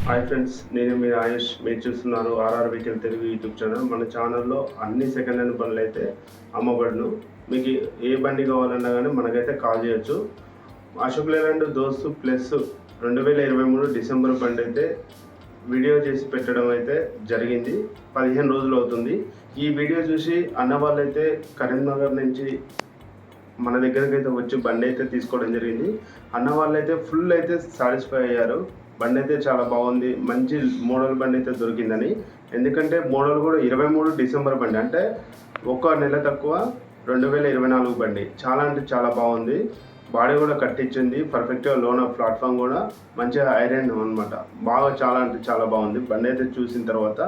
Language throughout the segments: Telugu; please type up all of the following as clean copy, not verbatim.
హాయ్ ఫ్రెండ్స్, నేను మీ ఆయుష్. మీరు చూస్తున్నారు RR vehicle Telugu YouTube channel. మన ఛానల్లో అన్ని సెకండ్ హ్యాండ్ బండ్లు అయితే అమ్మబడును. మీకు ఏ బండి కావాలన్నా కానీ మనకైతే కాల్ చేయొచ్చు. అశోక్ లేలాండ్ దోస్తు ప్లస్ 2023 డిసెంబర్ బండి అయితే వీడియో చేసి పెట్టడం అయితే జరిగింది. 15 రోజులు అవుతుంది. ఈ వీడియో చూసి అన్న వాళ్ళైతే కరీంనగర్ నుంచి మన దగ్గరికి అయితే వచ్చి బండి అయితే తీసుకోవడం జరిగింది. అన్న వాళ్ళైతే ఫుల్ అయితే సాటిస్ఫై అయ్యారు. బండి అయితే చాలా బాగుంది, మంచి మోడల్ బండి అయితే దొరికిందని. ఎందుకంటే మోడల్ కూడా 23 డిసెంబర్ బండి, అంటే ఒక నెల తక్కువ 2024 బండి. చాలా అంటే చాలా బాగుంది. బాడీ కూడా కట్టించింది పర్ఫెక్ట్గా. లోన ప్లాట్ఫామ్ కూడా మంచిగా ఐరన్ అనమాట. బాగా చాలా అంటే చాలా బాగుంది. బండి అయితే చూసిన తర్వాత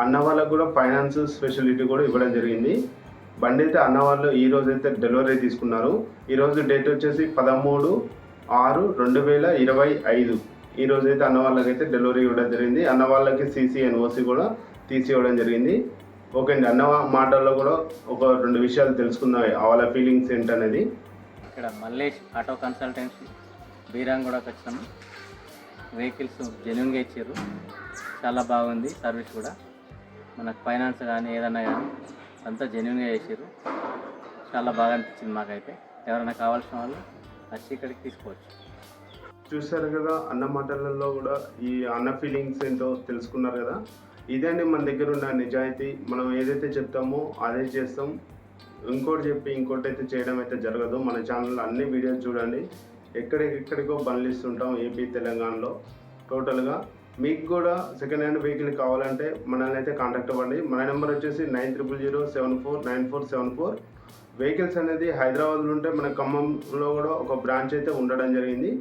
అన్న వాళ్ళకు కూడా ఫైనాన్స్ ఫెసిలిటీ కూడా ఇవ్వడం జరిగింది. బండి అయితే అన్న వాళ్ళు ఈరోజు అయితే డెలివరీ తీసుకున్నారు. ఈరోజు డేట్ వచ్చేసి 13/6/2025. ఈ రోజు అయితే అన్న వాళ్ళకి అయితే డెలివరీ ఇవ్వడం జరిగింది. అన్న వాళ్ళకి సీసీ ఎన్ఓసి కూడా తీసి ఇవ్వడం జరిగింది. ఓకే అండి, అన్న మాటల్లో కూడా ఒక 2 విషయాలు తెలుసుకుందాం, వాళ్ళ ఫీలింగ్స్ ఏంటనేది. ఇక్కడ మల్లేష్ ఆటో కన్సల్టెన్సీ బీరాంగూడకి వచ్చాము. వెహికల్స్ జెన్యున్గా ఇచ్చారు, చాలా బాగుంది. సర్వీస్ కూడా మనకు ఫైనాన్స్ కానీ ఏదన్నా కానీ అంతా జెన్యున్గా చేసారు. చాలా బాగా అనిపించింది మాకైతే. ఎవరైనా కావాల్సిన వాళ్ళు వచ్చి ఇక్కడికి తీసుకోవచ్చు. చూసారు కదా, అన్న మాటలలో కూడా ఈ అన్న ఫీలింగ్స్ ఏంటో తెలుసుకున్నారు కదా. ఇదే అండి మన దగ్గర ఉన్న నిజాయితీ. మనం ఏదైతే చెప్తామో అదే చేస్తాం. ఇంకోటి చెప్పి ఇంకోటి అయితే చేయడం అయితే జరగదు. మన ఛానల్లో అన్ని వీడియోస్ చూడండి. ఎక్కడికో బండ్లు ఇస్తుంటాం ఏపీ తెలంగాణలో టోటల్గా. మీకు కూడా సెకండ్ హ్యాండ్ వెహికల్ కావాలంటే మనల్ని అయితే కాంటాక్ట్ అవ్వండి. మన నెంబర్ వచ్చేసి 9000749474. వెహికల్స్ అనేది హైదరాబాద్లో ఉంటే మన ఖమ్మంలో కూడా ఒక బ్రాంచ్ అయితే ఉండడం జరిగింది.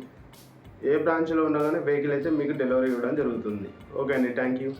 ఏ బ్రాంచ్లో ఉండగానే వెహికల్ అయితే మీకు డెలివరీ ఇవ్వడం జరుగుతుంది. ఓకే అండి, థ్యాంక్ యూ.